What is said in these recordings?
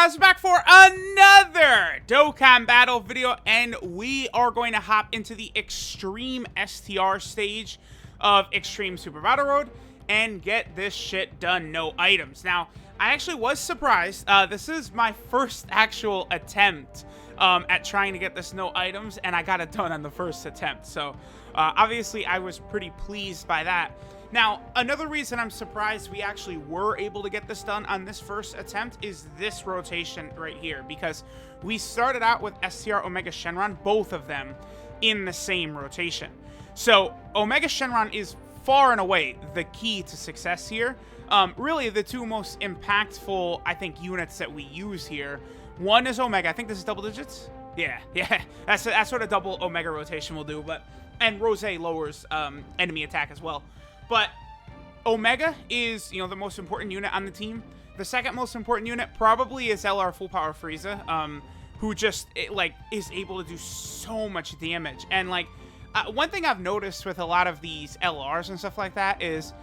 guys, we're back for another Dokkan battle video, and we are going to hop into the Extreme STR stage of Extreme Super Battle Road and get this shit done, no items. Now, I actually was surprised. This is my first actual attempt at trying to get this no items, and I got it done on the first attempt. So, obviously, I was pretty pleased by that. Now, another reason I'm surprised we actually were able to get this done on this first attempt is this rotation right here, because we started out with STR Omega Shenron, both of them, in the same rotation. So, Omega Shenron is far and away the key to success here. Really, the two most impactful, I think, units that we use here. One is Omega. I think this is double digits. Yeah. That's what a double Omega rotation will do. And Rose lowers enemy attack as well. But Omega is, the most important unit on the team. The second most important unit probably is LR Full Power Frieza, who just, is able to do so much damage. And, one thing I've noticed with a lot of these LRs and stuff like that is,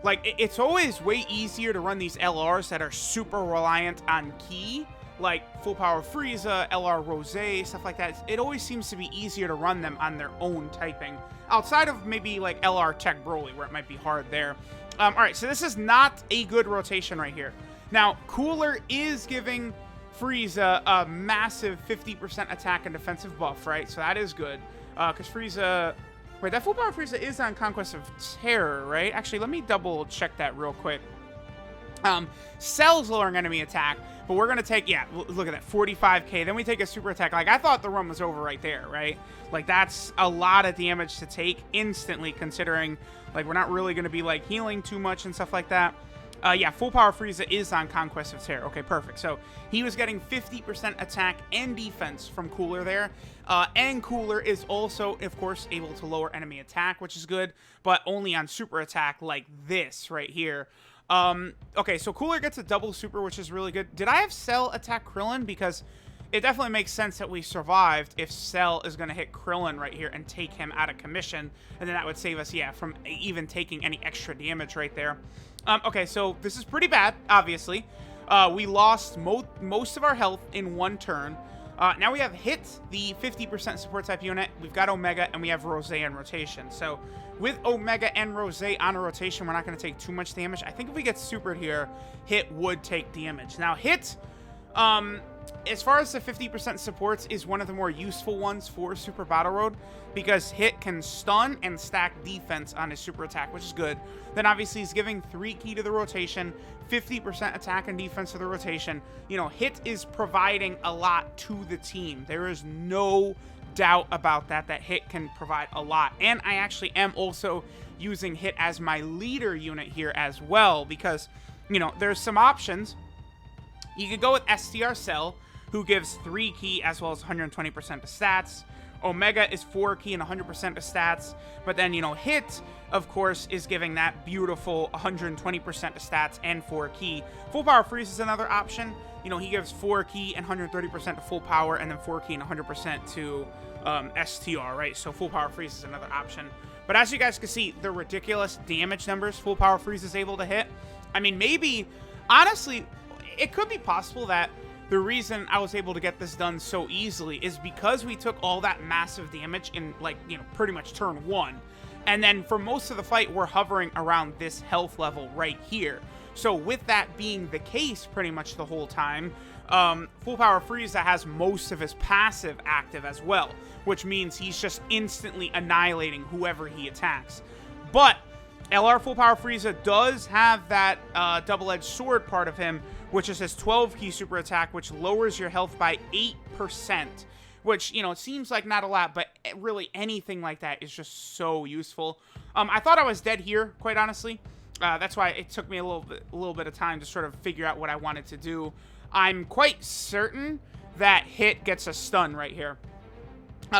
it's always way easier to run these LRs that are super reliant on ki, like Full Power Frieza, LR Rose, stuff like that. It always seems to be easier to run them on their own typing, outside of maybe like LR Tech Broly, where it might be hard there. Alright, so this is not a good rotation right here. Now, Cooler is giving Frieza a massive 50% attack and defensive buff, right? So that is good. Because Frieza... Wait, that Full Power Frieza is on Conquest of Terror, right? Actually, let me double check that real quick. Cell's lowering enemy attack, but we're going to take, look at that, 45k. Then we take a super attack. I thought the run was over right there, right? That's a lot of damage to take instantly, considering, we're not really going to be, healing too much and stuff like that. Full Power Frieza is on Conquest of Terror. Okay, perfect. So, he was getting 50% attack and defense from Cooler there. And Cooler is also, of course, able to lower enemy attack, which is good, but only on super attack like this right here. Okay, so Cooler gets a double super, which is really good. Did I have Cell attack Krillin? Because it definitely makes sense that we survived if Cell is going to hit Krillin right here and take him out of commission. And then that would save us, from even taking any extra damage right there. Okay, so this is pretty bad, obviously. We lost most of our health in one turn. Now we have Hit, the 50% support type unit. We've got Omega, and we have Rose in rotation. So with Omega and Rose on a rotation, we're not going to take too much damage. I think if we get supered here, Hit would take damage. Now, Hit, as far as the 50% supports, is one of the more useful ones for Super Battle Road, because Hit can stun and stack defense on his super attack, which is good. Then obviously he's giving 3 ki to the rotation, 50% attack and defense to the rotation. Hit is providing a lot to the team. There is no doubt about that Hit can provide a lot. And I actually am also using Hit as my leader unit here as well, because, there's some options. You could go with STR Cell, who gives 3 ki as well as 120% of stats. Omega is 4 ki and 100% of stats. But then, Hit, of course, is giving that beautiful 120% of stats and 4 ki. Full Power Freeze is another option. He gives 4 ki and 130% to full power, and then 4 ki and 100% to STR, right? So Full Power Freeze is another option. But as you guys can see, the ridiculous damage numbers Full Power Freeze is able to hit. I mean, maybe, honestly, it could be possible that the reason I was able to get this done so easily is because we took all that massive damage in, pretty much turn 1. And then for most of the fight, we're hovering around this health level right here. So with that being the case pretty much the whole time, Full Power Frieza has most of his passive active as well, which means he's just instantly annihilating whoever he attacks. But LR Full Power Frieza does have that double-edged sword part of him, which is his 12 ki super attack, which lowers your health by 8%, which, it seems like not a lot, but really anything like that is just so useful. I thought I was dead here, quite honestly. That's why it took me a little bit of time to sort of figure out what I wanted to do. I'm quite certain that Hit gets a stun right here,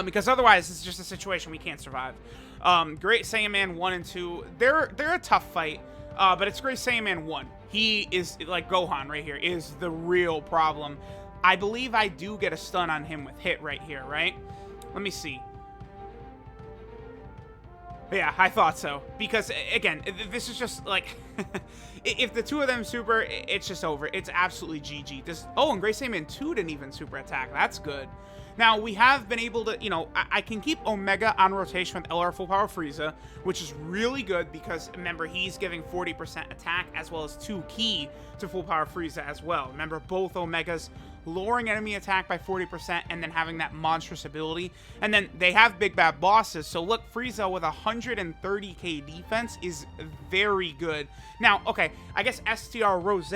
because otherwise it's just a situation we can't survive. Great Saiyaman 1 and 2, they're a tough fight, but it's Great Saiyaman 1. He is, like Gohan right here, is the real problem. I believe I do get a stun on him with Hit right here, right? Let me see. Yeah, I thought so. Because, again, this is just, like, if the two of them super, it's just over. It's absolutely GG. Oh, and Grey Saiyaman 2 didn't even super attack. That's good. Now, we have been able to, I can keep Omega on rotation with LR Full Power Frieza, which is really good because, remember, he's giving 40% attack as well as 2 ki to Full Power Frieza as well. Remember, both Omegas lowering enemy attack by 40% and then having that monstrous ability. And then they have big bad bosses. So look, Frieza with 130k defense is very good. Now, okay, I guess STR Rose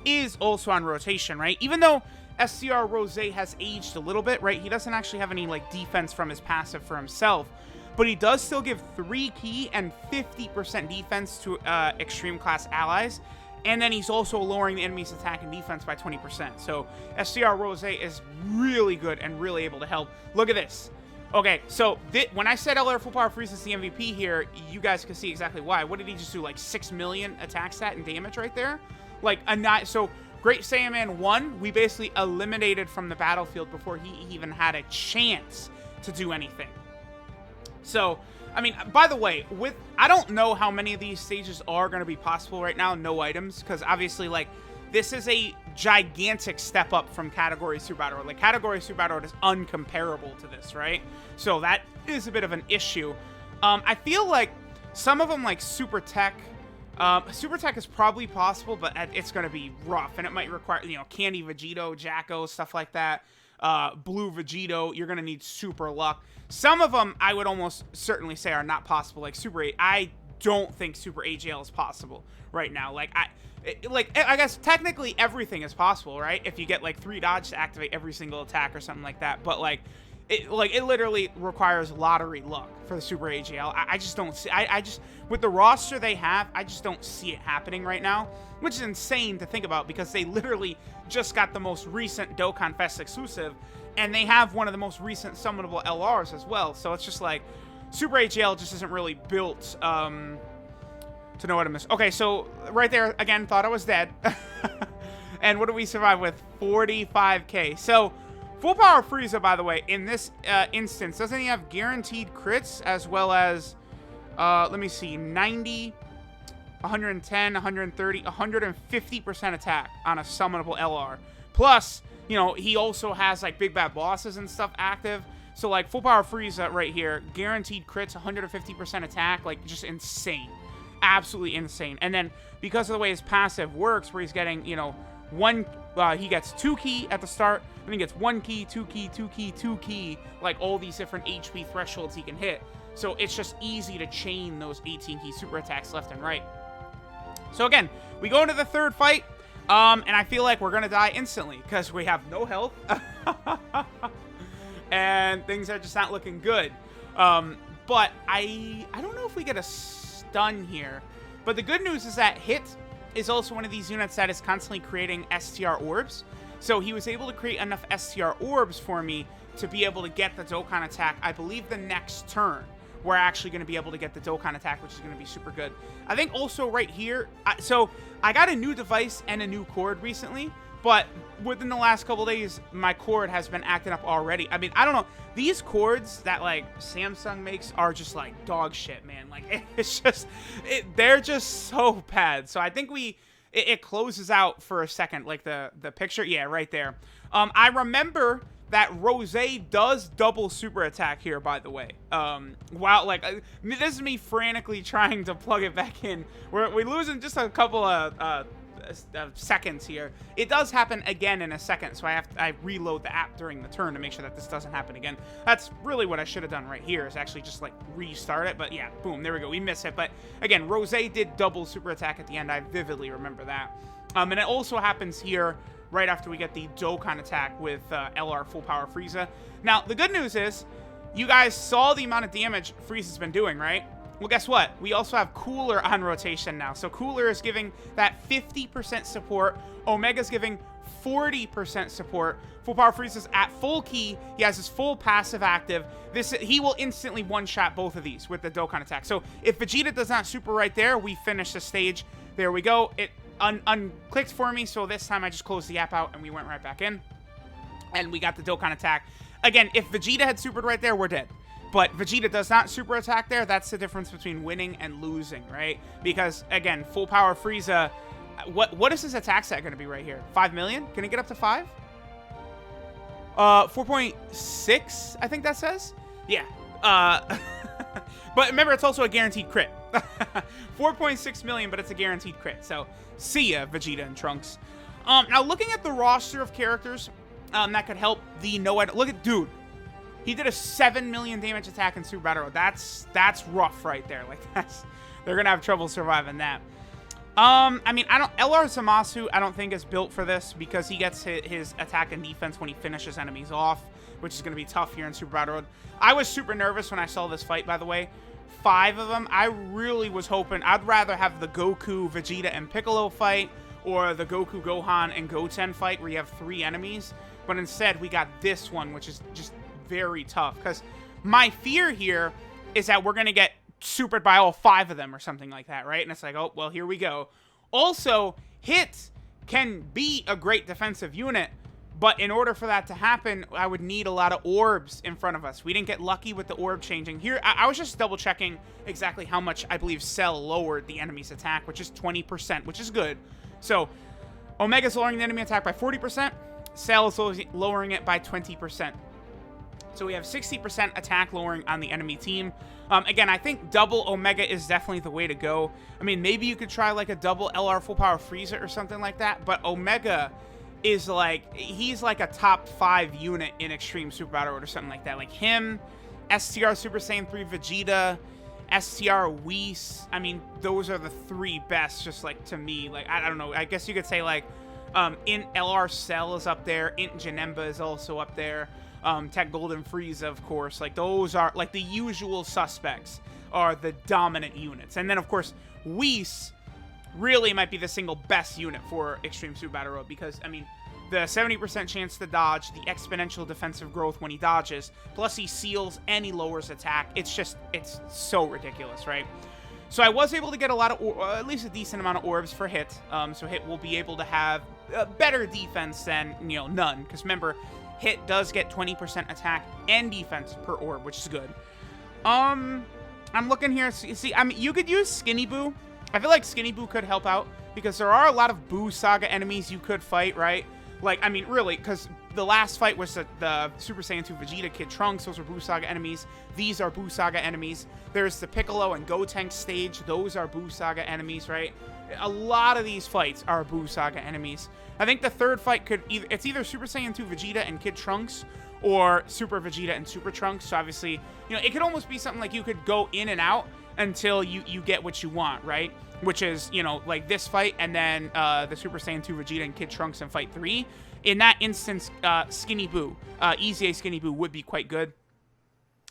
is also on rotation, right? Even though STR Rose has aged a little bit, right? He doesn't actually have any like defense from his passive for himself, but he does still give 3 ki and 50% defense to extreme class allies. And then he's also lowering the enemy's attack and defense by 20%. So STR Rose is really good and really able to help. Look at this. Okay, so when I said LR Full Power Frieza is the MVP here, you guys can see exactly why. What did he just do? Like 6 million attack stat and damage right there? Like, so Great Saiyaman 1, we basically eliminated from the battlefield before he even had a chance to do anything. So, I mean, by the way, I don't know how many of these stages are going to be possible right now, no items, because obviously, like, this is a gigantic step up from Category Super Battle. Like, Category Super Battle is uncomparable to this, right? So that is a bit of an issue. I feel like some of them, like Super Tech is probably possible, but it's going to be rough, and it might require, Candy Vegito, Jacko, stuff like that. Blue Vegito, you're going to need super luck. Some of them, I would almost certainly say are not possible, like Super 8. I don't think Super AGL is possible right now. Like, I guess technically everything is possible, right? If you get, like, 3 dodge to activate every single attack or something like that. But, it literally requires lottery luck for the Super AGL. I just don't see, with the roster they have, I just don't see it happening right now, which is insane to think about because they literally just got the most recent Dokkan Fest exclusive, and they have one of the most recent summonable LRs as well. So it's just like, Super AGL just isn't really built to know what to miss. Okay, so right there, again, thought I was dead. And what do we survive with? 45k. So, Full Power Frieza, by the way, in this instance, doesn't he have guaranteed crits as well as, let me see, 90, 110, 130, 150% attack on a summonable LR. Plus, he also has, like, big bad bosses and stuff active. So, like, Full Power Frieza right here, guaranteed crits, 150% attack, like, just insane. Absolutely insane. And then, because of the way his passive works, where he's getting, he gets 2 ki at the start, then he gets 1 ki, 2 ki, 2 ki, 2 ki, like all these different HP thresholds he can hit. So it's just easy to chain those 18 ki super attacks left and right. So again, we go into the third fight, and I feel like we're gonna die instantly because we have no health, and things are just not looking good. But I don't know if we get a stun here. But the good news is that Hit is also one of these units that is constantly creating STR orbs. So he was able to create enough STR orbs for me to be able to get the Dokkan attack, I believe the next turn. We're actually going to be able to get the Dokkan attack, which is going to be super good. I think also right here, so I got a new device and a new cord recently, but within the last couple days, my cord has been acting up already. I mean, I don't know. These cords that, like, Samsung makes are just, like, dog shit, man. Like, it's just, they're just so bad. So I think it closes out for a second, like the picture. Yeah, right there. I remember that Rose does double super attack here, by the way. Wow, like, this is me frantically trying to plug it back in. We're losing just a couple of seconds here. It does happen again in a second, so I reload the app during the turn to make sure that this doesn't happen again. That's really what I should have done right here, is actually just, like, restart it. But yeah, boom, there we go. We miss it. But again, Rose did double super attack at the end. I vividly remember that. And it also happens here right after we get the Dokkan attack with LR Full Power Frieza. Now, the good news is, you guys saw the amount of damage Frieza's been doing, right? Well, guess what? We also have Cooler on rotation now. So Cooler is giving that 50% support. Omega's giving 40% support. Full Power Frieza's at full ki. He has his full passive active. He will instantly one-shot both of these with the Dokkan attack. So if Vegeta does not super right there, we finish the stage. There we go. It unclicked for me, so this time I just closed the app out and we went right back in. And we got the Dokkan attack. Again, if Vegeta had supered right there, we're dead. But Vegeta does not super attack there. That's the difference between winning and losing, right? Because, again, full power Frieza, what is his attack set going to be right here? 5 million? Can it get up to 5? 4.6, I think that says. Yeah. But remember, it's also a guaranteed crit. 4.6 million, but it's a guaranteed crit. So, see ya, Vegeta and Trunks. Now, looking at the roster of characters that could help the look at, dude. He did a 7 million damage attack in Super Battle Road. That's rough right there. Like, they're gonna have trouble surviving that. I mean, LR Zamasu, I don't think is built for this because he gets his attack and defense when he finishes enemies off, which is gonna be tough here in Super Battle Road. I was super nervous when I saw this fight, by the way. 5 of them. I really was hoping, I'd rather have the Goku, Vegeta, and Piccolo fight, or the Goku, Gohan, and Goten fight where you have 3 enemies. But instead, we got this one, which is just very tough. Because my fear here is that we're going to get supered by all 5 of them or something like that, right? And it's like, oh, well, here we go. Also, Hit can be a great defensive unit, but in order for that to happen, I would need a lot of orbs in front of us. We didn't get lucky with the orb changing. Here, I was just double checking exactly how much I believe Cell lowered the enemy's attack, which is 20%, which is good. So, Omega's lowering the enemy attack by 40%. Cell is lowering it by 20%. So we have 60% attack lowering on the enemy team. Again, I think double Omega is definitely the way to go. I mean, maybe you could try like a double LR full power Frieza or something like that, but Omega is like, he's like a top 5 unit in Extreme Super Battle Road or something like that. Like him, STR Super Saiyan 3 Vegeta, STR Whis. I mean, those are the 3 best, just like to me. Like, I don't know, I guess you could say like Int LR Cell is up there, Int Janemba is also up there. Tech Golden Frieza, of course. Like, those are, like, the usual suspects are the dominant units. And then, of course, Whis really might be the single best unit for Extreme Super Battle Road because, I mean, the 70% chance to dodge, the exponential defensive growth when he dodges, plus he seals and he lowers attack. It's just, it's so ridiculous, right? So I was able to get a lot of, at least a decent amount of orbs for Hit. So Hit will be able to have better defense than, you know, none. Because remember, Hit does get 20% attack and defense per orb, which is good. I'm looking here. See, I mean, you could use Skinny Boo. I feel like Skinny Boo could help out because there are a lot of Boo Saga enemies you could fight, right? Like, I mean, really, because the last fight was the Super Saiyan 2 Vegeta Kid Trunks. Those are Boo Saga enemies. These are Boo Saga enemies. There's the Piccolo and Gotenks stage. Those are Boo Saga enemies, right? A lot of these fights are Boo Saga enemies. I think the third fight could it's either Super Saiyan 2 Vegeta and Kid Trunks or Super Vegeta and Super Trunks. So obviously, you know, it could almost be something like you could go in and out until you get what you want, right? Which is, you know, like this fight and then the Super Saiyan 2 Vegeta and Kid Trunks in fight 3. In that instance, Skinny Boo, Easy A Skinny Boo would be quite good.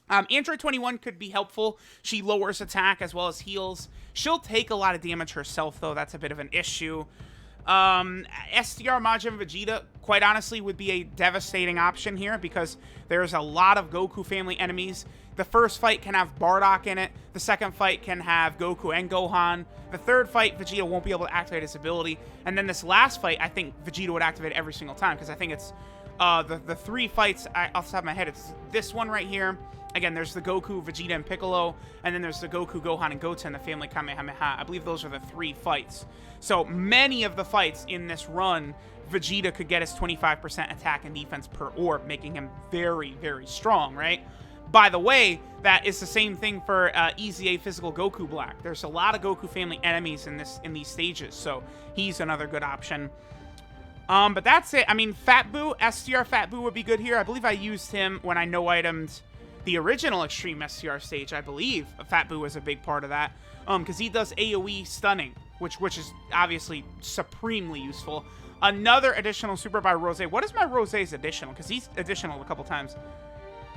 Android 21 could be helpful. She lowers attack as well as heals. She'll take a lot of damage herself, though. That's a bit of an issue. STR Majin Vegeta, quite honestly, would be a devastating option here because there's a lot of Goku family enemies. The first fight can have Bardock in it. The second fight can have Goku and Gohan. The third fight, Vegeta won't be able to activate his ability. And then this last fight, I think Vegeta would activate every single time because I think it's the 3 fights off the top of my head. It's this one right here. Again, there's the Goku, Vegeta, and Piccolo, and then there's the Goku, Gohan, and Goten, the family Kamehameha. I believe those are the 3 fights. So many of the fights in this run, Vegeta could get his 25% attack and defense per orb, making him very, very strong, right? By the way, that is the same thing for Easy A Physical Goku Black. There's a lot of Goku family enemies in these stages, so he's another good option. But that's it. I mean, Fat Boo, STR Fat Boo would be good here. I believe I used him when I no-itemed the original Extreme STR stage, I believe. Fat Boo was a big part of that. Because he does AoE stunning, which is obviously supremely useful. Another additional super by Rose. What is my Rose's additional? Because he's additional a couple times.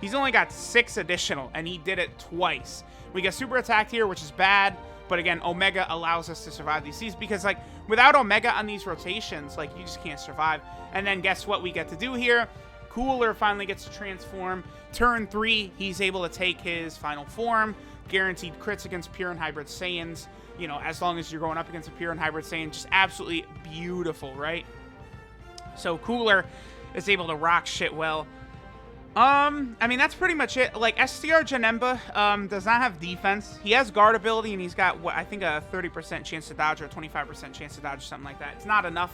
He's only got 6 additional, and he did it twice. We get super attacked here, which is bad. But again, Omega allows us to survive these seasons. Because, like, without Omega on these rotations, like, you just can't survive. And then guess what we get to do here? Cooler finally gets to transform. Turn 3, he's able to take his final form. Guaranteed crits against pure and hybrid Saiyans. You know, as long as you're going up against a pure and hybrid Saiyan. Just absolutely beautiful, right? So Cooler is able to rock shit well. I mean, that's pretty much it. Like, STR Janemba, does not have defense. He has guard ability, and he's got, what, I think a 30% chance to dodge or a 25% chance to dodge or something like that. It's not enough.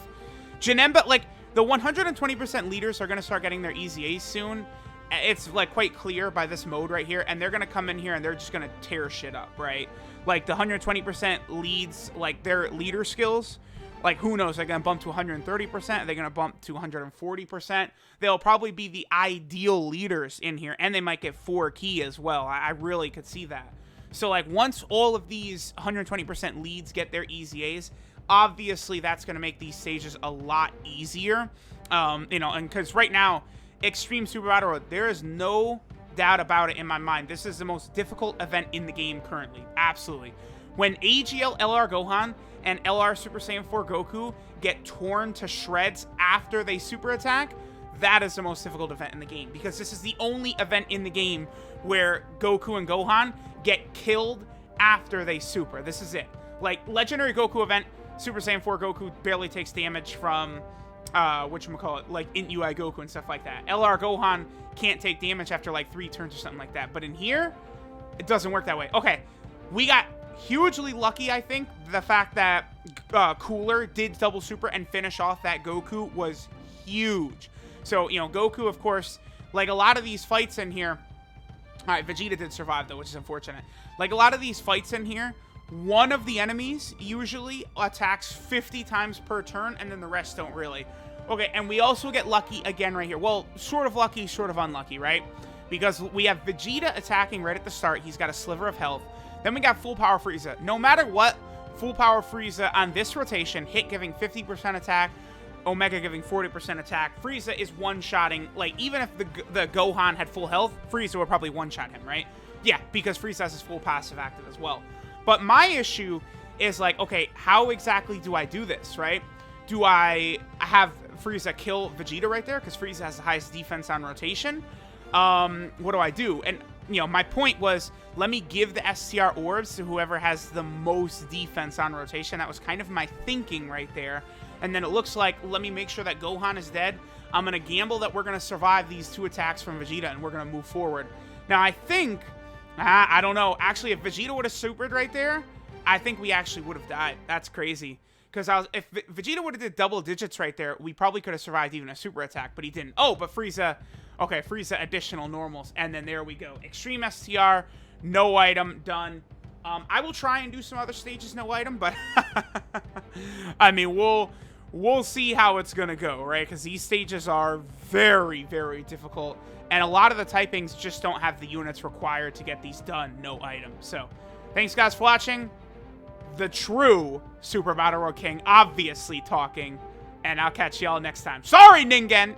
Janemba, like, the 120% leaders are going to start getting their easy A's soon. It's, like, quite clear by this mode right here, and they're going to come in here, and they're just going to tear shit up, right? Like, the 120% leads, like, their leader skills, like, who knows? They're going to bump to 130%. They're going to bump to 140%. They'll probably be the ideal leaders in here, and they might get 4 key as well. I really could see that. So, like, once all of these 120% leads get their easy A's, obviously that's going to make these stages a lot easier. You know, and because right now, Extreme Super Battle Road, there is no doubt about it in my mind. This is the most difficult event in the game currently. Absolutely. When AGL LR Gohan and LR Super Saiyan 4 Goku get torn to shreds after they super attack, that is the most difficult event in the game, because this is the only event in the game where Goku and Gohan get killed after they super. This is it. Like, Legendary Goku event, Super Saiyan 4 Goku barely takes damage from, whatchamacallit, like, Int UI Goku and stuff like that. LR Gohan can't take damage after, like, 3 turns or something like that. But in here, it doesn't work that way. Okay, we got hugely lucky, I think. The fact that Cooler did double super and finish off that Goku was huge. So, you know, Goku, of course, like a lot of these fights in here... Alright, Vegeta did survive, though, which is unfortunate. Like, a lot of these fights in here, one of the enemies usually attacks 50 times per turn, and then the rest don't really. Okay, and we also get lucky again right here. Well, sort of lucky, sort of unlucky, right? Because we have Vegeta attacking right at the start. He's got a sliver of health. Then we got Full Power Frieza. No matter what, Full Power Frieza on this rotation, hit giving 50% attack, Omega giving 40% attack. Frieza is one-shotting. Like, even if the Gohan had full health, Frieza would probably one-shot him, right? Yeah, because Frieza has his full passive active as well. But my issue is, like, okay, how exactly do I do this, right? Do I have Frieza kill Vegeta right there? Because Frieza has the highest defense on rotation. What do I do? And, you know, my point was, let me give the STR orbs to whoever has the most defense on rotation. That was kind of my thinking right there. And then it looks like, let me make sure that Gohan is dead. I'm going to gamble that we're going to survive these 2 attacks from Vegeta, and we're going to move forward. Now, I think, I don't know. Actually, if Vegeta would have supered right there, I think we actually would have died. That's crazy. Because if Vegeta would have did double digits right there, we probably could have survived even a super attack, but he didn't. Oh, but Frieza, okay, Frieza additional normals, and then there we go. Extreme STR, no item, done. I will try and do some other stages, no item, but I mean, we'll see how it's gonna go, right? Because these stages are very, very difficult, and a lot of the typings just don't have the units required to get these done, no item. So, thanks guys for watching. The true Super Battle Road King, obviously talking, and I'll catch y'all next time. Sorry, Ningen!